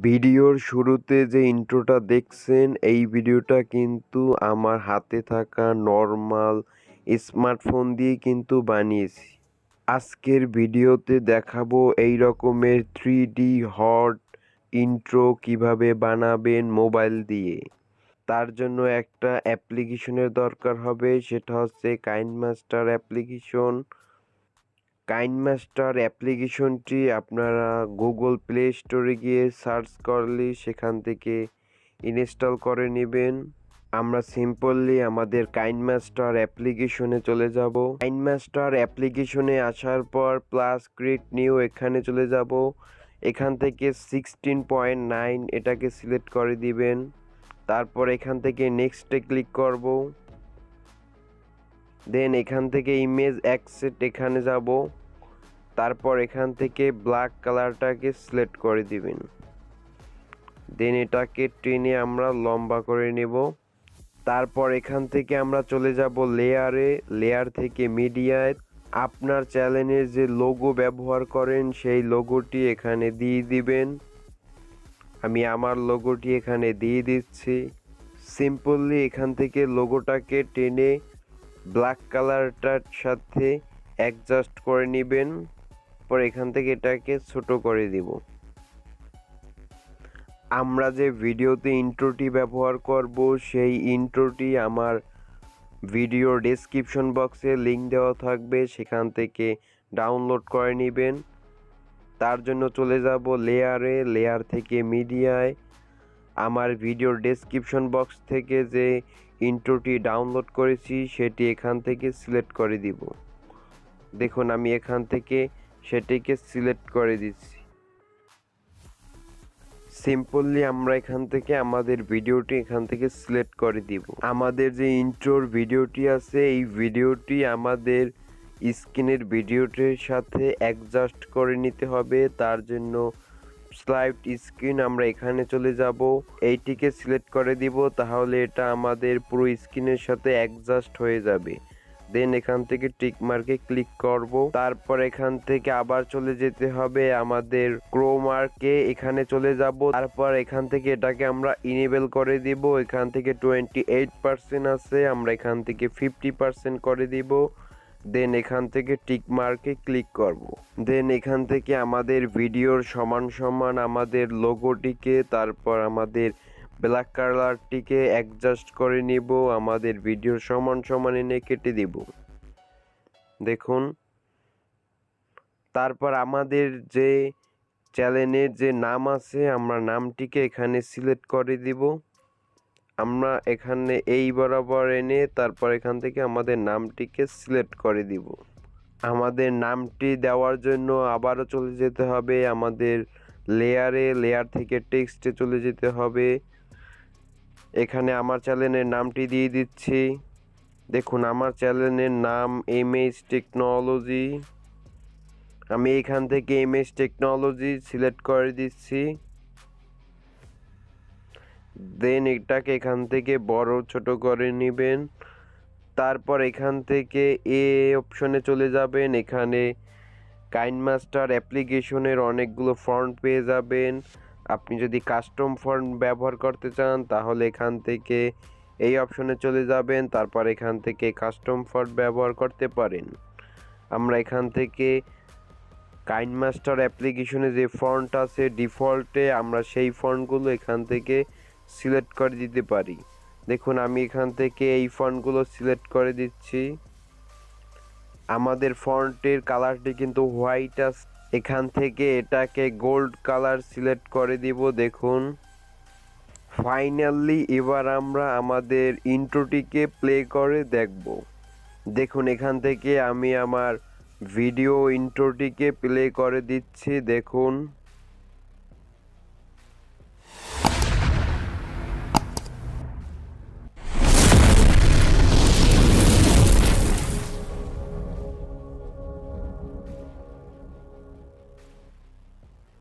ভিডিওর শুরুতে যে ইন্ট্রোটা দেখছেন এই ভিডিওটা কিন্তু আমার হাতে থাকা নর্মাল স্মার্টফোন দিয়ে কিন্তু বানিয়েছি। আজকের ভিডিওতে দেখাবো এই রকমের 3D হট ইন্ট্রো কিভাবে বানাবেন মোবাইল দিয়ে। তার জন্য একটা অ্যাপ্লিকেশনের দরকার হবে, সেটা হচ্ছে কাইনমাস্টার অ্যাপ্লিকেশন। কাইনমাস্টার অ্যাপ্লিকেশনটি আপনারা গুগল প্লে স্টোরে গিয়ে সার্চ করলে সেখান থেকে ইনস্টল করে নেবেন। আমরা সিম্পলি আমাদের কাইনমাস্টার অ্যাপ্লিকেশনে চলে যাব। কাইনমাস্টার অ্যাপ্লিকেশনে আসার পর প্লাস ক্রিয়েট নিউ এখানে চলে যাব। এখান থেকে 16.9 এটাকে সিলেক্ট করে দিবেন। তারপর এখান থেকে নেক্সটে ক্লিক করব। দেন এখান থেকে ইমেজ অ্যাকসেট এখানে যাব। তারপর এখান থেকে ব্ল্যাক কালারটাকে সিলেক্ট করে দিবেন। দেন এটাকে টেনে আমরা লম্বা করে নেব। তারপর এখান থেকে আমরা চলে যাব লেয়ারে, লেয়ার থেকে মিডিয়ায়। আপনার চ্যানেলের যে লোগো ব্যবহার করেন সেই লোগোটি এখানে দিয়ে দিবেন। আমি আমার লোগোটি এখানে দিয়ে দিচ্ছি। সিম্পলি এখান থেকে লোগোটাকে টেনে ব্ল্যাক কালারটার সাথে অ্যাডজাস্ট করে নেবেন। পর এখান থেকে এটাকে ছোট করে দিব। আমরা যে ভিডিওতে ইন্ট্রোটি ব্যবহার করব সেই ইন্ট্রোটি আমার ভিডিও ডেসক্রিপশন বক্সে লিংক দেওয়া থাকবে, সেখান থেকে ডাউনলোড করে নেবেন। তার জন্য চলে যাব লেয়ারে, লেয়ার থেকে মিডিয়ায়। আমার ভিডিওর ডেসক্রিপশন বক্স থেকে যে ইন্ট্রোটি ডাউনলোড করেছি সেটি এখান থেকে সিলেক্ট করে দিব। দেখুন আমি এখান থেকে সেটিকে সিলেক্ট করে দিচ্ছি। সিম্পলি আমরা এখান থেকে আমাদের ভিডিওটি এখান থেকে সিলেক্ট করে দিব। আমাদের যে ইন্ট্রোর ভিডিওটি আছে এই ভিডিওটি আমাদের স্ক্রিনের ভিডিওটির সাথে অ্যাডজাস্ট করে নিতে হবে। তার জন্য স্লাইড স্ক্রিন আমরা এখানে চলে যাব, এইটিকে সিলেক্ট করে দিব, তাহলে এটা আমাদের পুরো স্ক্রিনের সাথে অ্যাডজাস্ট হয়ে যাবে। দেন এখান থেকে টিক মার্কে ক্লিক করব। তারপর এখান থেকে আবার চলে যেতে হবে আমাদের ক্রোমার্কে, এখানে চলে যাব। তারপর এখান থেকে এটাকে আমরা ইনেবল করে দিব। এখান থেকে 28% আছে, আমরা এখান থেকে 50% করে দিব। দেন এখান থেকে টিক মার্কে ক্লিক করব। দেন এখান থেকে আমাদের ভিডিওর সমান সমান আমাদের লোগোটিকে, তারপর আমাদের ব্ল্যাক কালারটিকে অ্যাডজাস্ট করে নিব। আমাদের ভিডিওর সমান সমান এনে কেটে দিব। দেখুন, তারপর আমাদের যে চ্যানেলের যে নাম আছে আমরা নামটিকে এখানে সিলেক্ট করে দিব। আমরা এখানে এই বরাবর এনে তারপর এখান থেকে আমাদের নামটিকে সিলেক্ট করে দিব। আমাদের নামটি দেওয়ার জন্য আবারও চলে যেতে হবে আমাদের লেয়ারে, লেয়ার থেকে টেক্সটে চলে যেতে হবে। এখানে আমার চ্যানেলের নামটি দিয়ে দিচ্ছি। দেখুন আমার চ্যানেলের নাম এমএস টেকনোলজি। আমি এখান থেকে এমএস টেকনোলজি সিলেক্ট করে দিচ্ছি। দেন এটাকে এখান থেকে বড় ছোট করে নেবেন। তারপর এখান থেকে এ অপশনে চলে যাবেন। এখানে কাইনমাস্টার অ্যাপ্লিকেশনের অনেকগুলো ফন্ট পেয়ে যাবেন। আপনি যদি কাস্টম ফন্ট ব্যবহার করতে চান তাহলে এখান থেকে এই অপশনে চলে যাবেন। তারপর এখান থেকে কাস্টম ফন্ট ব্যবহার করতে পারেন। আমরা এখান থেকে কাইনমাস্টার অ্যাপ্লিকেশনে যে ফন্ট আছে ডিফল্টে আমরা সেই ফন্টগুলো এখান থেকে সিলেক্ট করে দিতে পারি। দেখুন আমি এখান থেকে এই ফন্টগুলো সিলেক্ট করে দিচ্ছি। আমাদের ফন্টের কালারটি কিন্তু হোয়াইট আছে, এখান থেকে এটাকে গোল্ড কালার সিলেক্ট করে দিব। দেখুন ফাইনালি এবার আমরা আমাদের ইন্ট্রোটিকে প্লে করে দেখব। দেখুন এখান থেকে আমি আমার ভিডিও ইন্ট্রোটিকে প্লে করে দিচ্ছি। দেখুন